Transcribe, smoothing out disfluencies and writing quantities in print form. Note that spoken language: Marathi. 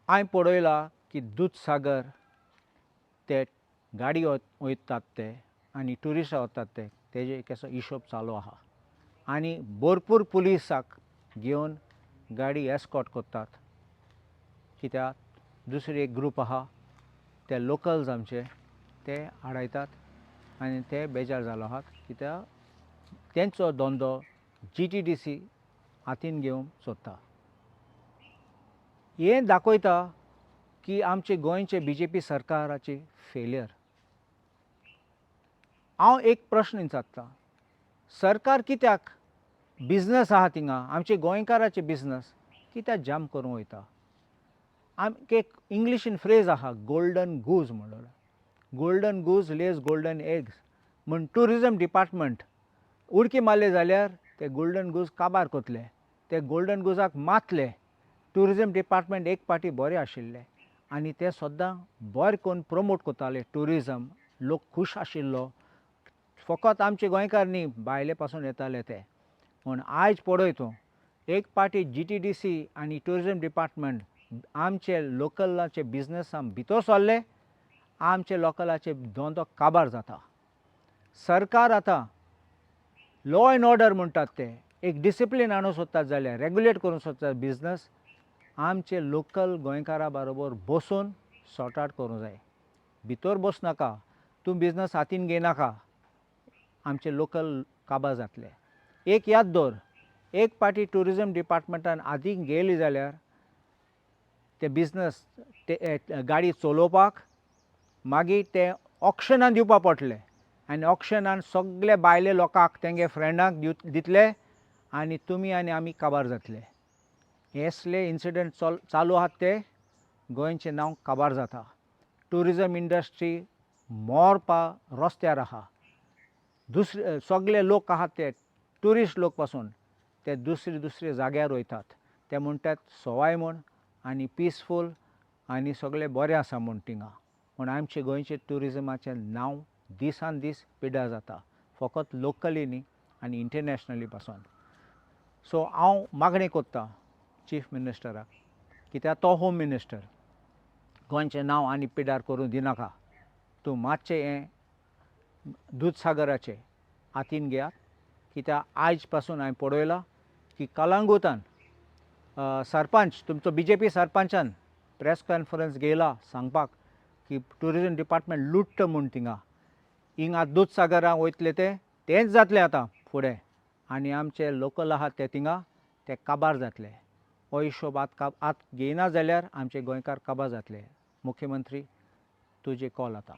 हांवें पळयलां की दूधसागर ते गाडी वयतात ते आनी ट्युरिस्टां वतात ते तेजे एक असो हिशोब चालू आहा आनी भरपूर पुलिसाक घेवन गाडी एस्कॉर्ट करतात कित्याक दुसरी एक ग्रूप आहा ते लोकल्स आमचे ते आडायतात आनी ते बेजार जालो आहात कित्याक तेंचो धंदो GTDC हातीन घेवंक सोदता. हें दाखयता की आमचे गोंयचे BJP सरकाराची फेलियर. हांव एक प्रश्न विचारता, सरकार कित्याक बिझनस आहा थिंगा आमचे गोंयकाराचे बिझनस कित्याक जाम करूंक वयता. एक इंग्लिशीन फ्रेज आहा गोल्डन गूज म्हणून, गोल्डन गूज लेज गोल्डन एग्स म्हण ट्युरिजम डिपार्टमेंट उडकी मारले जाल्यार ते गोल्डन गूज काबार करतले, ते गोल्डन गुजाक मातले. ट्युरिजम डिपार्टमेंट एक पाटी बरें आशिल्ले आनी ते सद्दां बरें करून प्रमोट करताले ट्युरिजम, लोक खूश आशिल्लो. फकत आमचे गोंयकार न्ही भायले पासून येताले ते. पूण आयज पळय तूं एक पाटी GTDC आनी ट्युरिजम डिपार्टमेंट आमचे लोकलाचे बिझनसान भितर सरले, आमचे लोकलाचे धंदो काबार जाता. सरकार आतां लॉ एंड ऑर्डर म्हणटात ते एक डिसिप्लीन हाडूंक सोदतात जाल्यार रेग्युलेट करूंक सोदतात बिझनस, आमचे लोकल गोंयकारा बरोबर बसून सॉर्ट आवट करूंक जाय. भितर बसनाका, तूं बिझनस हातीन घेयनाका, आमचे लोकल काबार जातले. एक याद दवर, एक पाटी ट्युरिजम डिपार्टमेंटान हातीन घेयली जाल्यार ते बिझनस ते गाडी चलोवपाक मागीर ते ऑक्शनान दिवपाक पडटले आनी ऑक्शनान सगळे भायले लोकांक तेंगे फ्रेंडांक दितले आनी तुमी आनी आमी काबार जातले. हेसले इन्सिडंट चालू आहात ते गोंयचें नांव काबार जाता. ट्युरिजम इंडस्ट्री मोरपा रस्त्यार आहा. सगळे लोक आहात ते ट्युरिस्ट लोक पासून ते दुसरे जाग्यार वयतात. ते म्हणटात सवाय म्हूण आनी पिसफूल आनी सगळें बरें आसा म्हूण थिंगा. पूण आमचे गोंयचे ट्युरिजमाचें नांव दिसान दीस पिड्ड्यार जाता, फकत लोकली न्ही आनी इंटरनॅशनली पासून. सो हांव मागणी करतां चीफ मिनिस्टराक, कित्याक तो होम मिनिस्टर, गोंयचें नांव आनी पिड्ड्यार करूं दिनाका. तूं मातशें हें दूधसागराचें हातीन घेयात, कित्याक आयज पासून हांवें पळयलां की कलंगूटान सरपंच तुमचो BJP सरपंचान प्रेस कॉन्फरन्स घेयला सांगपाक की ट्युरिजम डिपार्टमेंट लुट्ट म्हूण थिंगा. हिंगा दूधसागराक वयतले तेंच जातलें आतां फुडें आनी आमचे लोकल आहात ते थिंगा ते काबार जातले. हो हिशोब आतां घेयना जाल्यार आमचे गोंयकार काबार जातले. मुख्यमंत्री तुजें कॉल आतां.